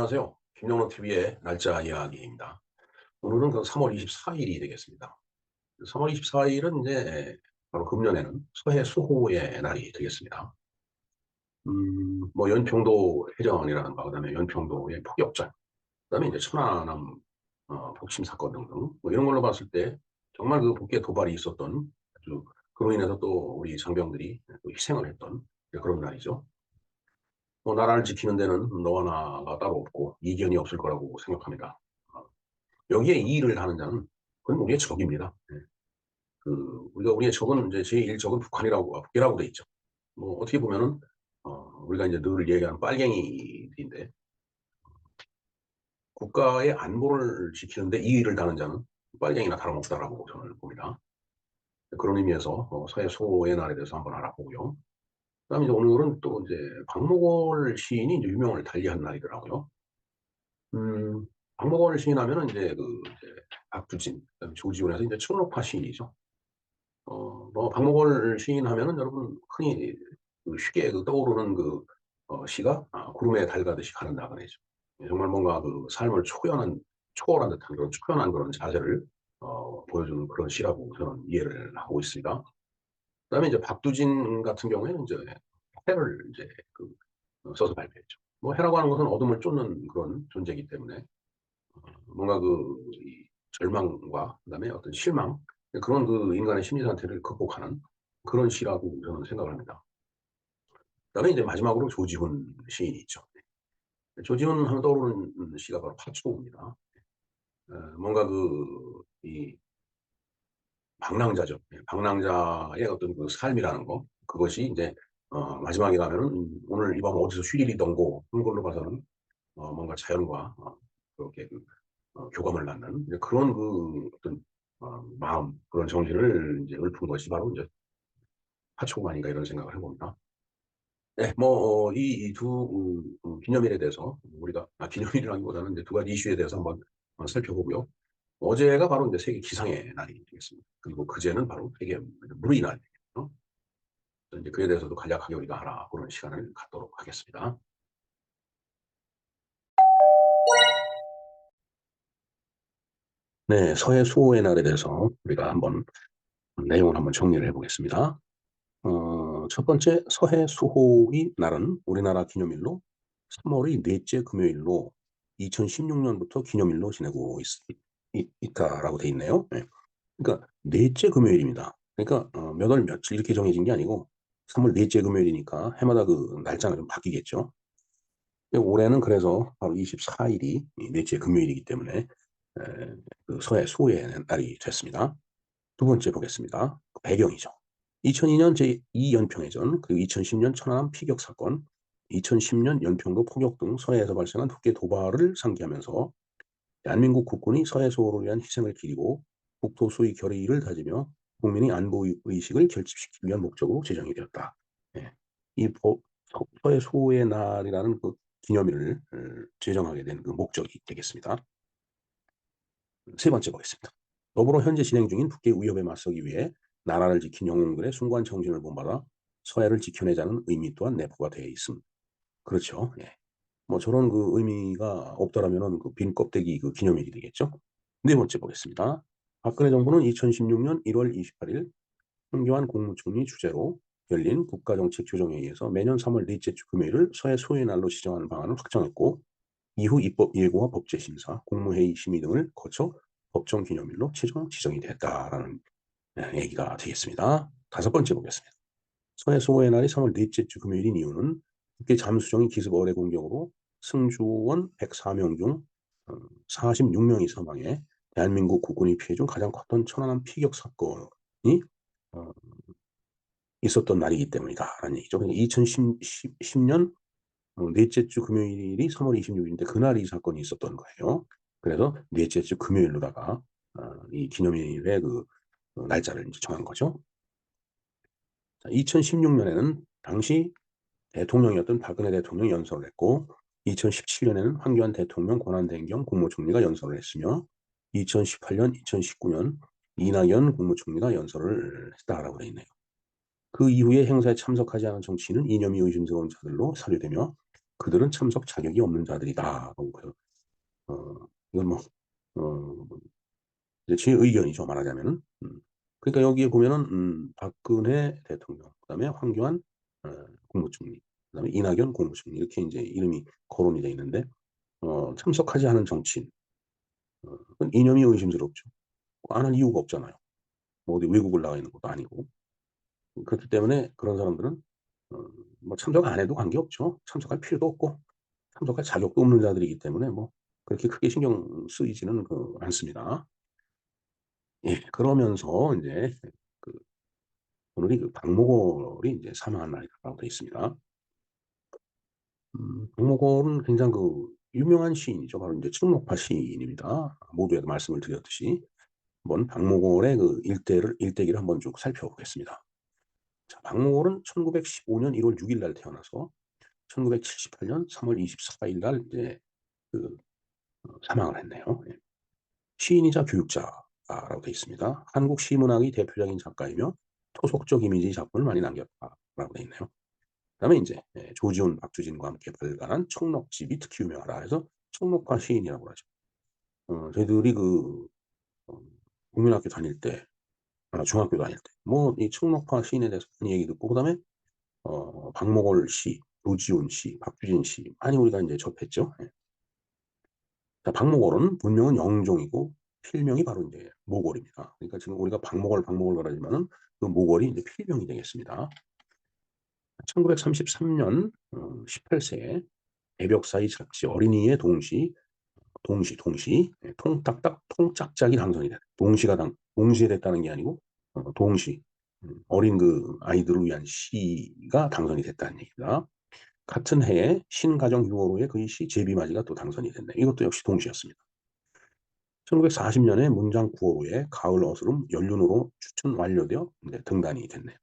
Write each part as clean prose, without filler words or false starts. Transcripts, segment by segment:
안녕하세요. 김영로 TV의 날짜 이야기입니다. 오늘은 그 3월 24일이 되겠습니다. 3월 24일은 이제 바로 금년에는 서해 수호의 날이 되겠습니다. 뭐 연평도 해전이라든가 그다음에 연평도의 포격전, 그다음에 이제 천안함 폭침 사건 등등 뭐 이런 걸로 봤을 때 정말 그 북계 도발이 있었던 아주 그로 인해서 또 우리 장병들이 또 희생을 했던 그런 날이죠. 뭐 나라를 지키는 데는 너와 나가 따로 없고 이견이 없을 거라고 생각합니다. 어, 여기에 이의를 하는 자는 그건 우리의 적입니다. 예. 우리의 적은 이제 제1적은 북한이라고 북이라고 돼 있죠. 뭐 어떻게 보면은 우리가 이제 늘 얘기하는 빨갱이들인데 국가의 안보를 지키는데 이의를 다는 자는 빨갱이나 다름없다라고 저는 봅니다. 그런 의미에서 서해 소의 날에 대해서 한번 알아보고요. 그다음에 이제 오늘은 또 이제 박목월 시인이 이제 유명을 달리한 날이더라고요. 음, 박목원을 시인하면은 이제 이제 박두진, 그다음에 조지훈에서 이제 청록파 시인이죠. 뭐 박목원을 시인하면은 여러분 흔히 쉽게 떠오르는 시가 구름에 달 가듯이 가는 나그네죠. 예, 정말 뭔가 삶을 초월한 듯한 그런 초연한 그런 자세를 보여주는 그런 시라고 저는 이해를 하고 있습니다. 그다음에 이제 박두진 같은 경우에는 이제 해를 이제 써서 발표했죠. 뭐 해라고 하는 것은 어둠을 쫓는 그런 존재이기 때문에 뭔가 이 절망과 그다음에 어떤 실망, 그런 인간의 심리 상태를 극복하는 그런 시라고 저는 생각을 합니다. 그다음에 이제 마지막으로 조지훈 시인이 있죠. 조지훈 하면 떠오르는 시가 바로 파초입니다. 뭔가 이 방랑자죠. 예, 방랑자의 어떤 삶이라는 거, 그것이 이제 마지막에 가면은 오늘 이 밤 어디서 쉴 일이 던고 그런 걸로 봐서는 뭔가 자연과 그렇게 교감을 낳는 이제 그런 어떤 마음, 그런 정신을 이제 읊은 것이 바로 이제 하초가 아닌가 이런 생각을 해봅니다. 네, 뭐 이 두 기념일에 대해서 우리가 기념일이라기보다는 이제 두 가지 이슈에 대해서 한번 살펴보고요. 어제가 바로 이제 세계 기상의 날이 되겠습니다. 그리고 그제는 바로 세계 물의 날이에요. 이제 그에 대해서도 간략하게 우리가 알아보는 시간을 갖도록 하겠습니다. 네, 서해 수호의 날에 대해서 우리가 한번 내용을 한번 정리를 해보겠습니다. 첫 번째 서해 수호의 날은 우리나라 기념일로 3월의 넷째 금요일로 2016년부터 기념일로 지내고 있다라고 돼 있네요. 네. 그러니까 넷째 금요일입니다. 그러니까 몇 월 며칠 이렇게 정해진 게 아니고 3월 넷째 금요일이니까 해마다 날짜가 좀 바뀌겠죠. 올해는 그래서 바로 24일이 넷째 금요일이기 때문에 서해 수호의 날이 됐습니다. 두 번째 보겠습니다. 배경이죠. 2002년 제2연평해전, 그리고 2010년 천안함 피격 사건, 2010년 연평도 포격 등 서해에서 발생한 북계 도발을 상기하면서 대한민국 국군이 서해 수호를 위한 희생을 기리고 국토 수의 결의를 다지며 국민의 안보 의식을 결집시키기 위한 목적으로 제정이 되었다. 예. 서해 수호의 날이라는 기념일을 제정하게 된 목적이 되겠습니다. 세 번째 보겠습니다. 더불어 현재 진행 중인 북계 위협에 맞서기 위해 나라를 지킨 영웅들의 숭고한 정신을 본받아 서해를 지켜내자는 의미 또한 내포가 되어 있습니다. 그렇죠. 예. 뭐 저런 의미가 없더라면은 빈 껍데기 기념일이 되겠죠. 네 번째 보겠습니다. 박근혜 정부는 2016년 1월 28일 황교안 국무총리 주재로 열린 국가정책조정회의에서 매년 3월 넷째 주 금요일을 서해 소의 날로 지정하는 방안을 확정했고, 이후 입법 예고와 법제 심사, 국무회의 심의 등을 거쳐 법정 기념일로 최종 지정이 됐다라는 얘기가 되겠습니다. 다섯 번째 보겠습니다. 서해 수호의 날이 3월 넷째 주 금요일인 이유는 국계 잠수정의 기습 어뢰 공격으로 승조원 104명 중 46명이 사망해 대한민국 국군이 피해 중 가장 컸던 천안함 피격 사건이 어, 있었던 날이기 때문이다라는 얘기죠. 그러니까 2010년 넷째 주 금요일이 3월 26일인데 그날 이 사건이 있었던 거예요. 그래서 넷째 주 금요일로다가 이 기념일의 날짜를 이제 정한 거죠. 2016년에는 당시 대통령이었던 박근혜 대통령이 연설을 했고, 2017년에는 황교안 대통령 권한대행경 국무총리가 연설을 했으며, 2018년, 2019년 이낙연 국무총리가 연설을 했다라고 되어 있네요. 그 이후에 행사에 참석하지 않은 정치인은 이념이 의심스러운 자들로 사료되며 그들은 참석 자격이 없는 자들이다라고 이건 뭐 어 이제 제 의견이죠, 말하자면은. 그러니까 여기에 보면은 박근혜 대통령, 그다음에 황교안 국무총리, 그다음에 이낙연 국무총리 이렇게 인제 이름이 거론이 돼 있는데 참석하지 않은 정치인, 그건 이념이 의심스럽죠. 안 할 이유가 없잖아요. 뭐 어디 외국을 나가 있는 것도 아니고. 그렇기 때문에 그런 사람들은 어 뭐 참석 안 해도 관계없죠. 참석할 필요도 없고 참석할 자격도 없는 자들이기 때문에 뭐 그렇게 크게 신경 쓰이지는 않습니다. 예. 그러면서 인제 그 오늘이 박목월이 인제 사망한 날이라고 되어 있습니다. 박목월은 굉장히 유명한 시인이죠. 바로 인제 충무파 시인입니다. 모두에도 말씀을 드렸듯이. 한번 박목월의 일대기를 한번 쭉 살펴보겠습니다. 자, 박목월은 1915년 1월 6일 날 태어나서 1978년 3월 24일 날 이제 그 사망을 했네요. 예. 시인이자 교육자라고 되어 있습니다. 한국 시문학의 대표적인 작가이며 토속적 이미지 작품을 많이 남겼다라고 되어 있네요. 그다음에 인제 조지훈, 박주진과 함께 발간한 청록집이 특히 유명하다 해서 청록파 시인이라고 하죠. 저희들이 어 국민학교 다닐 때, 중학교 다닐 때 뭐 이 청록파 시인에 대해서 많이 얘기 듣고, 그다음에 박목월 시, 조지훈 시, 박주진 시 많이 우리가 인제 접했죠. 예. 자, 박목월은 본명은 영종이고 필명이 바로 인제 모골입니다. 그러니까 지금 우리가 박목월, 박목월 그러지만은 그 모골이 인제 필명이 되겠습니다. 1933년 18 세에 애벽사의 잡지 어린이의 동시 통딱딱 통짝짝이 당선이 됐다. 동시에 됐다는 게 아니고 동시 어린 아이들을 위한 시가 당선이 됐다는 얘기입니다. 같은 해에 신가정 6월호의 그의 시 제비맞이가 또 당선이 됐네. 이것도 역시 동시였습니다. 1940 년에 문장 9월호에 가을 어스름 연륜으로 추천 완료되어 등단이 됐네요.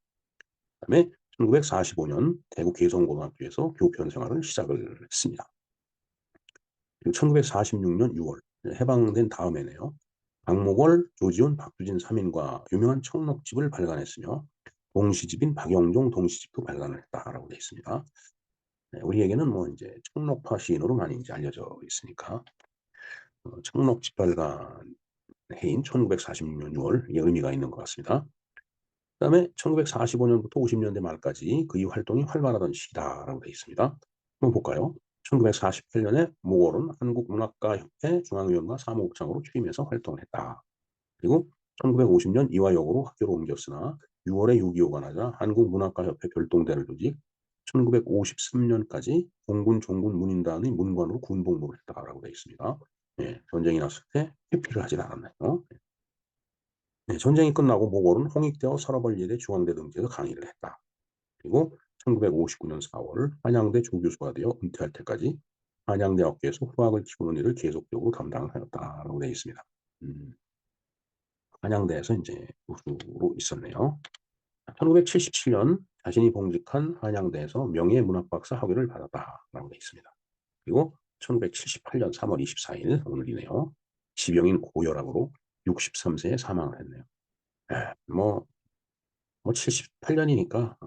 그다음에 1945년 대구 개성고등학교에서 교편 생활을 시작을 했습니다. 그리고 1946년 6월 해방된 다음에네요. 박목월, 조지훈, 박두진 3인과 유명한 청록집을 발간했으며 동시집인 박영종 동시집도 발간을 했다라고 되어 있습니다. 네, 우리에게는 뭐 인제 청록파 시인으로 많이 인제 알려져 있으니까 청록집 발간 해인 1946년 6월, 이게 의미가 있는 것 같습니다. 그다음에 1945 년부터 50 년대 말까지 그의 활동이 활발하던 시기다라고 되어 있습니다. 한번 볼까요? 1948 년에 목월은 한국문학가협회 중앙위원과 사무국장으로 취임해서 활동을 했다. 그리고 1950년 이화여고로 학교로 옮겼으나 6월에 6.25가 나자 한국문학가협회 별동대를 조직, 1953 년까지 공군 종군 문인단의 문관으로 군 복무를 했다라고 되어 있습니다. 예, 전쟁이 났을 때 회피를 하진 않았네요. 네, 전쟁이 끝나고 모골은 홍익대와 서라벌예대 중앙대 등지에서 강의를 했다. 그리고 1959년 4월 한양대 조교수가 되어 은퇴할 때까지 한양대학교에서 후학을 키우는 일을 계속적으로 담당을 하였다라고 되어 있습니다. 음, 한양대에서 인제 교수로 있었네요. 1977년 자신이 봉직한 한양대에서 명예문학박사 학위를 받았다라고 되어 있습니다. 그리고 1978년 3월 24일, 오늘이네요. 지병인 고혈압으로 63 세에 사망을 했네요. 예. 뭐 78 년이니까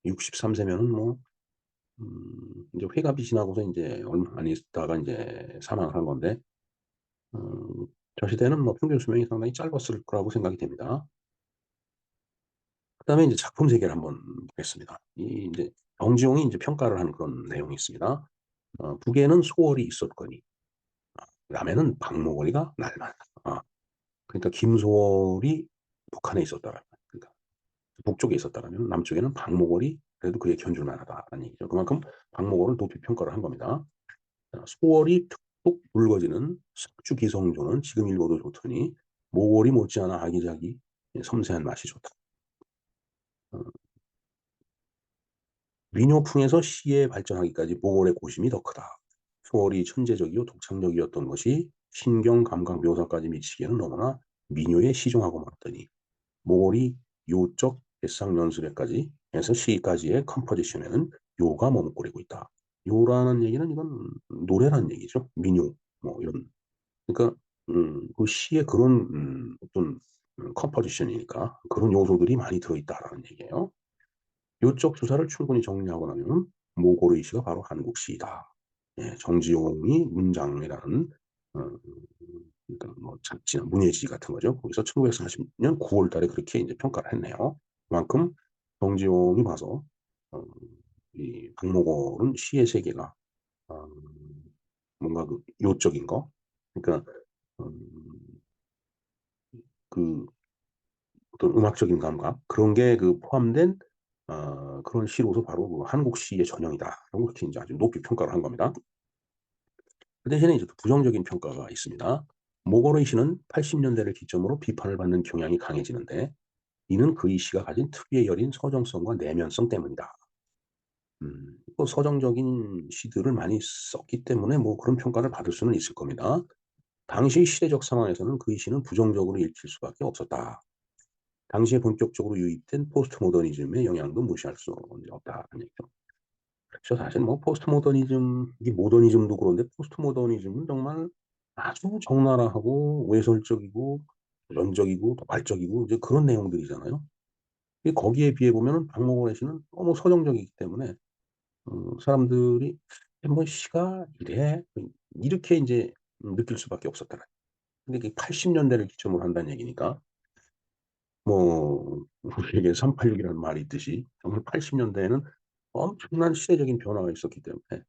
63 세면은 뭐 인제 회갑이 지나고서 인제 얼마 안 있다가 인제 사망을 한 건데, 음 저 시대는 뭐 평균 수명이 상당히 짧았을 거라고 생각이 됩니다. 그다음에 인제 작품 세계를 한번 보겠습니다. 이 인제 정지용이 인제 평가를 한 그런 내용이 있습니다. "북에는 소월이 있었거니 남에는 박목월이가 날마다." 그러니까 김소월이 북한에 있었더라면, 그러니까 북쪽에 있었다라면 남쪽에는 박목월이 그래도 그에 견줄 만하다라는 얘기죠. 그만큼 박목월을 높이 평가를 한 겁니다. 자, "소월이 툭툭 붉어지는 석주기성조는 지금 읽어도 좋더니 모월이 못지않아 아기자기 섬세한 맛이 좋다. 어 민요풍에서 시에 발전하기까지 모월의 고심이 더 크다. 소월이 천재적이요 독창적이었던 것이 신경 감각 묘사까지 미치기에는 너무나 민요에 시종하고 말았더니 모월이 요적 개상 연술에까지 해서 시까지의 컴포지션에는 요가 머뭇거리고 있다." 요라는 얘기는 이건 노래라는 얘기죠. 민요 뭐 이런. 그러니까 그 시에 그런 어떤 컴포지션이니까 그런 요소들이 많이 들어 있다라는 얘기예요. 요쪽 주사를 충분히 정리하고 나면 모고르이 시가 바로 한국 시이다. 예, 정지용이 문장이라는 그러니까 뭐 잡지나 문예지 같은 거죠. 거기서 1940년 9월 달에 그렇게 이제 평가를 했네요. 그만큼 정지용이 봐서 어 이 박목월은 시의 세계가 어 뭔가 그 요적인 거, 그러니까 음 그 어떤 음악적인 감각 그런 게 그 포함된 그런 시로서 바로 그 "한국 시의 전형이다."라고 그렇게 인제 아주 높이 평가를 한 겁니다. 그 대신에 이제 또 부정적인 평가가 있습니다. 모고르의 시는 80 년대를 기점으로 비판을 받는 경향이 강해지는데 이는 그의 시가 가진 특유의 여린 서정성과 내면성 때문이다. 또 서정적인 시들을 많이 썼기 때문에 뭐 그런 평가를 받을 수는 있을 겁니다. 당시 시대적 상황에서는 그의 시는 부정적으로 읽힐 수밖에 없었다. 당시에 본격적으로 유입된 포스트 모더니즘의 영향도 무시할 수 없다는 얘기죠. 그렇죠. 사실 뭐 포스트 모더니즘 이 모더니즘도 그런데 포스트 모더니즘은 정말 아주 적나라하고 외설적이고 도전적이고 도발적이고 이제 그런 내용들이잖아요. 이 거기에 비해 보면은 박목원의 시는 너무 서정적이기 때문에 사람들이 '뭐 시가 이래?' 이렇게 인제 느낄 수밖에 없었다. 근데 이게 80 년대를 기점으로 한다는 얘기니까 뭐 우리에게 386 이라는 말이 있듯이 정말 80 년대에는 엄청난 시대적인 변화가 있었기 때문에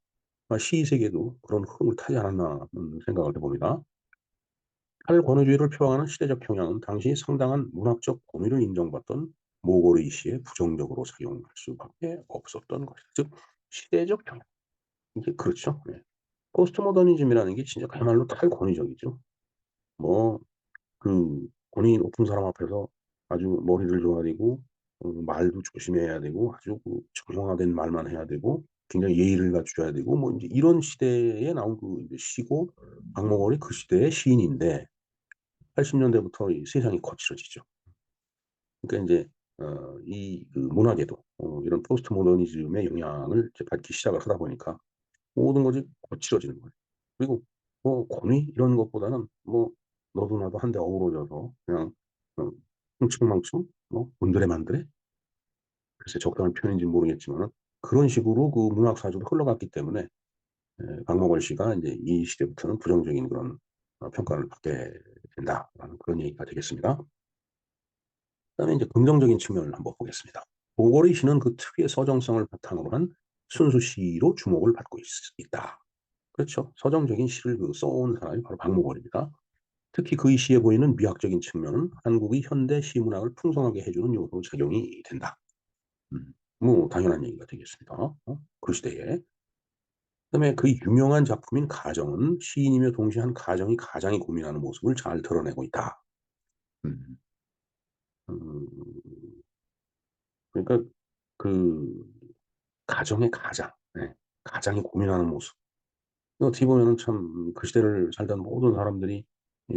시의 세계도 그런 흐름을 타지 않았나 생각을 해 봅니다. 탈권위주의를 표방하는 시대적 경향은 당시 상당한 문학적 권위를 인정받던 모고르의 시에 부정적으로 작용할 수밖에 없었던 것이죠. 즉 시대적 경향. 이게 그렇죠. 네. 포스트 모더니즘이라는 게 진짜 그야말로 탈권위적이죠. 뭐 권위 높은 사람 앞에서 아주 머리를 조아리고 말도 조심해야 되고 아주 정형화된 말만 해야 되고 굉장히 예의를 갖춰야 되고 뭐 인제 이런 시대에 나온 인제 시고 박목월이 그 시대의 시인인데 80 년대부터 이 세상이 거칠어지죠. 그러니까 인제 이 문학에도 이런 포스트 모더니즘의 영향을 이제 받기 시작을 하다 보니까 모든 것이 거칠어지는 거예요. 그리고 뭐 권위 이런 것보다는 뭐 너도 나도 한데 어우러져서 그냥 어 흥청망청 뭐 온드레만드레 글쎄 적당한 표현인지는 모르겠지만은 그런 식으로 그 문학 사조로 흘러갔기 때문에 박목월 씨가 인제 이 시대부터는 부정적인 그런 평가를 받게 된다라는 그런 얘기가 되겠습니다. 그다음에 인제 긍정적인 측면을 한번 보겠습니다. 보궐의 시는 그 특유의 서정성을 바탕으로 한 순수 시로 주목을 받고 있다. 그렇죠. 서정적인 시를 써온 사람이 바로 박목월입니다. 특히 그의 시에 보이는 미학적인 측면은 한국의 현대 시문학을 풍성하게 해 주는 요소로 작용이 된다. 뭐 당연한 얘기가 되겠습니다. 그 시대에. 그다음에 그의 유명한 작품인 가정은 시인이며 동시에 한 가정이 가장이 고민하는 모습을 잘 드러내고 있다. 음. 음 그러니까 그 가정의 가장, 예. 가장이 고민하는 모습. 어떻게 보면은 참 그 시대를 살던 모든 사람들이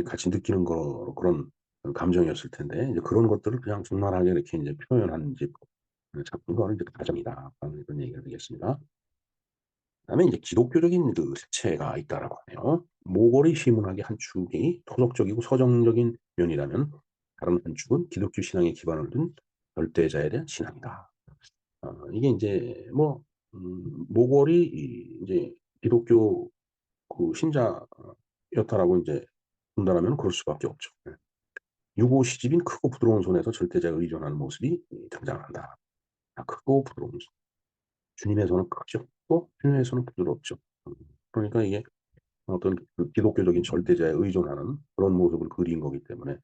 같이 느끼는 그런 감정이었을 텐데 이제 그런 것들을 그냥 적나라하게 이렇게 인제 표현한 이제 작품이 바로 이제 가정이다라는 그런 얘기가 되겠습니다. 그다음에 인제 기독교적인 색채가 있다라고 하네요. 모골의 시문학의 한 축이 토속적이고 서정적인 면이라면 다른 한 축은 기독교 신앙에 기반을 둔 절대자에 대한 신앙이다. 이게 인제 뭐 모골이 인제 기독교 신자였다라고 인제 본다라면 그럴 수밖에 없죠. 예. 유고 시집인 크고 부드러운 손에서 절대자에 의존하는 모습이 등장한다. 크고 부드러운 손. 주님의 손은 크죠. 또 주님의 손은 부드럽죠. 음 그러니까 이게 어떤 기독교적인 절대자에 의존하는 그런 모습을 그린 거기 때문에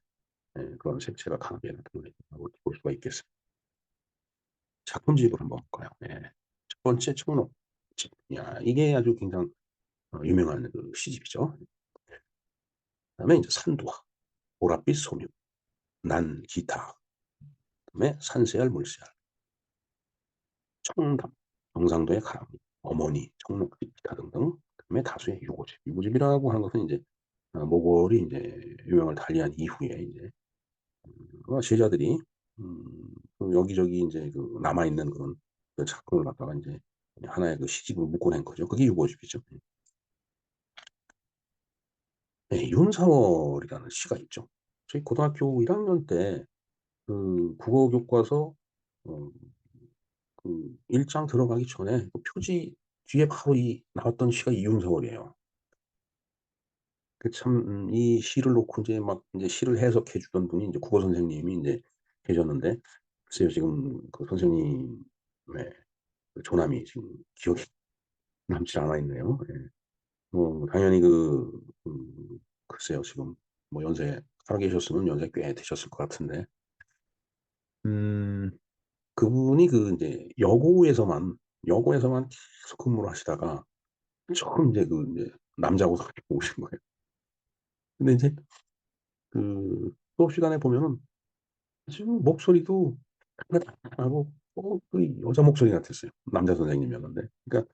그런 색채가 강하게 나타난다고 볼 수가 있겠습니다. 작품집을 한번 볼까요? 예. 첫 번째 청록집. 야 이게 아주 굉장히 유명한 시집이죠. 그다음에 인제 산도화, 보랏빛 소묘, 난 기타, 그다음에 산세알 물세알, 청담, 경상도의 가랑비, 어머니, 청록빛 기타 등등 그다음에 다수의 유고집. 유고집이라고 하는 것은 인제 모골이 인제 유명을 달리한 이후에 인제 제자들이 여기저기 인제 남아 있는 그런 작품을 갖다가 인제 하나의 시집으로 묶어낸 거죠. 그게 유고집이죠. 예. 윤사월이라는 시가 있죠. 저희 고등학교 1 학년 때 국어 교과서 어 그 1장 들어가기 전에 그 표지 뒤에 바로 이 나왔던 시가 이윤서월이에요. 그 참 이 시를 놓고 인제 막 인제 시를 해석해 주던 분이 인제 국어 선생님이 인제 계셨는데 글쎄요 지금 그 선생님의 그 조남이 지금 기억이 남질 않아 있네요. 예. 뭐 당연히 글쎄요 지금 뭐 연세 살아계셨으면 연세 꽤 되셨을 것 같은데 음 그분이 그 인제 여고에서만 계속 근무를 하시다가 처음 인제 남자 고등학교 오신 거예요. 근데 인제 수업 시간에 보면은 지금 목소리도 하고 그 여자 목소리 같았어요. 남자 선생님이었는데. 그러니까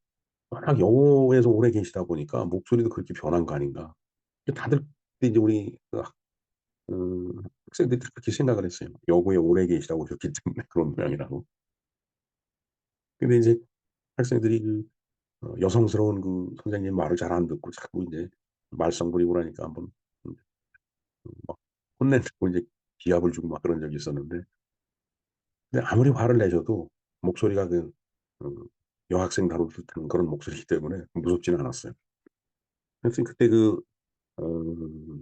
워낙 여고에서 오래 계시다 보니까 목소리도 그렇게 변한 거 아닌가. 다들 그때 인제 우리 학생들이 다 그렇게 생각을 했어요. 여고에 오래 계시다 오셨기 때문에 그런 모양이라고. 근데 인제 학생들이 여성스러운 그 선생님 말을 잘 안 듣고 자꾸 인제 말썽 부리고 그러니까 한번 음 막 혼낸다고 인제 기합을 주고 막 그런 적이 있었는데 근데 아무리 화를 내셔도 목소리가 여학생 다룰 듯한 그런 목소리이기 때문에 무섭지는 않았어요. 하여튼 그때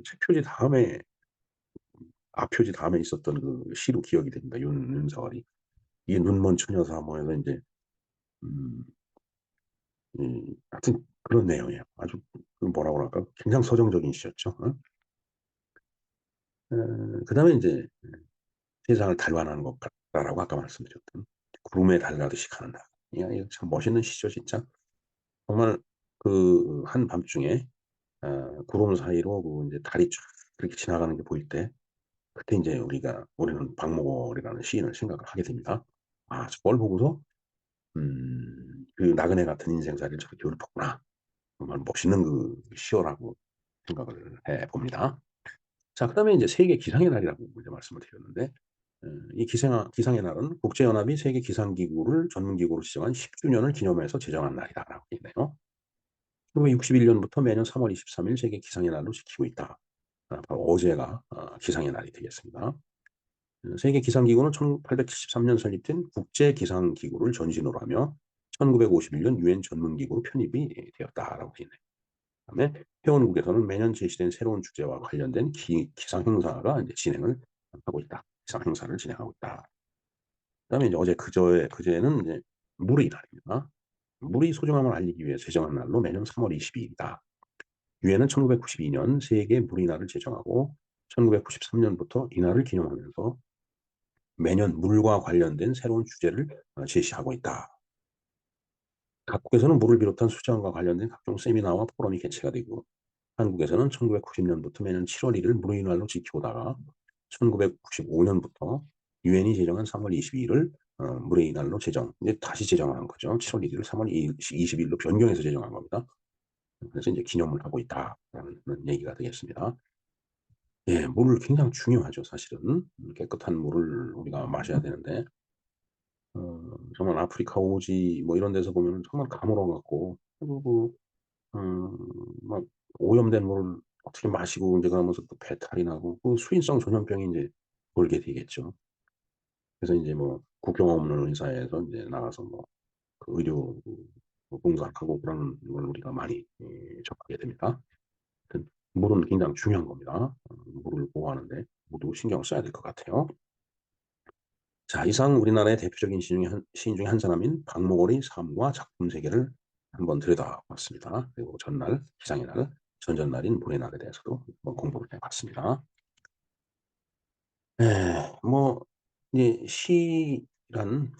책표지 다음에 앞표지 다음에 있었던 그 시로 기억이 됩니다. 윤사월이. 이게 눈먼 처녀사 뭐 해서 인제 음 하여튼 그런 내용이에요. 아주 뭐라 그럴까? 굉장히 서정적인 시였죠. 어? 그다음에 인제 '세상을 달관하는 것 같다.'라고 아까 말씀드렸던 '구름에 달가듯이 가는 나.' 이거 참 멋있는 시죠 진짜. 정말 한밤중에 구름 사이로 인제 달이 쫙 이렇게 지나가는 게 보일 때 그때 인제 우리는 박목월이라는 시인을 생각을 하게 됩니다. '아 저걸 보고서 그 나그네 같은 인생살이를 저렇게 읊었구나. 정말 멋있는 시어'라고 생각을 해 봅니다. 자 그다음에 인제 세계 기상의 날이라고 이제 말씀을 드렸는데 이 기상의 날은 국제연합이 세계 기상기구를 전문기구로 지정한 10 주년을 기념해서 제정한 날이다라고 돼 있네요. 1961 년부터 매년 3월 23일 세계 기상의 날로 지키고 있다. 바로 어제가 기상의 날이 되겠습니다. 세계 기상기구는 1873년 설립된 국제 기상기구를 전신으로 하며 1951년 유엔 전문기구로 편입이 되었다라고 되어 있네요. 그다음에 회원국에서는 매년 제시된 새로운 주제와 관련된 기상 행사가 이제 진행을 하고 있다. 기상 행사를 진행하고 있다. 그다음에 이제 그제는 이제 물의 날입니다. 물의 소중함을 알리기 위해 제정한 날로 매년 3월 22 일이다. 유엔은 1992년 세계 물의 날을 제정하고 1993 년부터 이날을 기념하면서 매년 물과 관련된 새로운 주제를 제시하고 있다. 각국에서는 물을 비롯한 수자원과 관련된 각종 세미나와 포럼이 개최가 되고 한국에서는 1990 년부터 매년 7월 1일 물의 날로 지키오다가 1995 년부터 유엔이 제정한 3월 22 일을 물의 날로 이제 다시 제정을 한 거죠. 7월 1 일을 3월 20 일로 변경해서 제정한 겁니다. 그래서 인제 기념을 하고 있다라는 그런 얘기가 되겠습니다. 예. 물 굉장히 중요하죠 사실은. 깨끗한 물을 우리가 마셔야 되는데 정말 아프리카 오지 뭐 이런 데서 보면은 정말 가물어 갖고 그리고 막 오염된 물을 어떻게 마시고 인제 그러면서 또 배탈이 나고 수인성 전염병이 인제 돌게 되겠죠. 그래서 인제 뭐 국경 없는 의사에서 인제 나가서 의료 봉사하고 그러는 걸 우리가 많이 접하게 됩니다. 하여튼 물은 굉장히 중요한 겁니다. 물을 보호하는 데 모두 신경을 써야 될 것 같아요. 자 이상 우리나라의 대표적인 시인 중에 한 사람인 박목월의 삶과 작품 세계를 한번 들여다봤습니다. 그리고 전날 기상의 날, 전전날인 물의 날에 대해서도 한번 공부를 해 봤습니다. 예. 이제 시란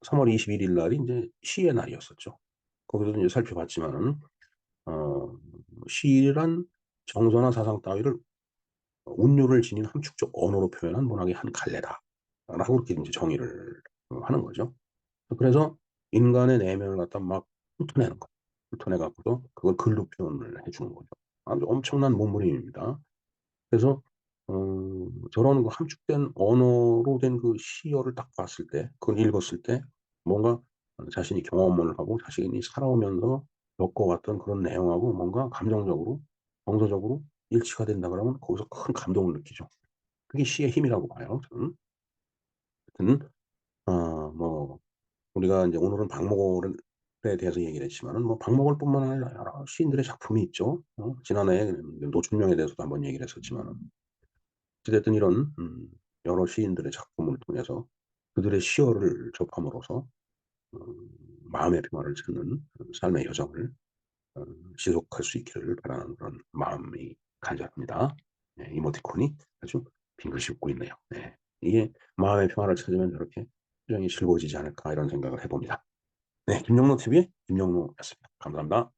3월 21일 날이 인제 시의 날이었었죠. 거기서도 인제 살펴봤지만은 어 시란 정서나 사상 따위를 운율을 지닌 함축적 언어로 표현한 문학의 한 갈래다라고 그렇게 인제 정의를 하는 거죠. 그래서 인간의 내면을 갖다 막 훑어내는 거예요. 훑어내 갖고서 그걸 글로 표현을 해 주는 거죠. 아주 엄청난 몸부림입니다. 그래서 저런 함축된 언어로 된 시어를 딱 봤을 때 그걸 읽었을 때 뭔가 자신이 경험을 하고 자신이 살아오면서 겪어왔던 그런 내용하고 뭔가 감정적으로 정서적으로 일치가 된다 그러면 거기서 큰 감동을 느끼죠. 그게 시의 힘이라고 봐요 저는. 하여튼 뭐 우리가 인제 오늘은 박목월에 대해서 얘기를 했지만은 뭐 박목월뿐만 아니라 여러 시인들의 작품이 있죠. 지난해에 노천명에 대해서도 한번 얘기를 했었지만은 어찌 됐든 이런 여러 시인들의 작품을 통해서 그들의 시어를 접함으로써 마음의 평화를 찾는 삶의 여정을 어 지속할 수 있기를 바라는 그런 마음이 간절합니다. 네, 이모티콘이 아주 빙글씩 웃고 있네요. 네. 이게 '마음의 평화를 찾으면 저렇게 표정이 즐거워지지 않을까.' 이런 생각을 해 봅니다. 네. 김영로 TV의 김영로였습니다. 감사합니다.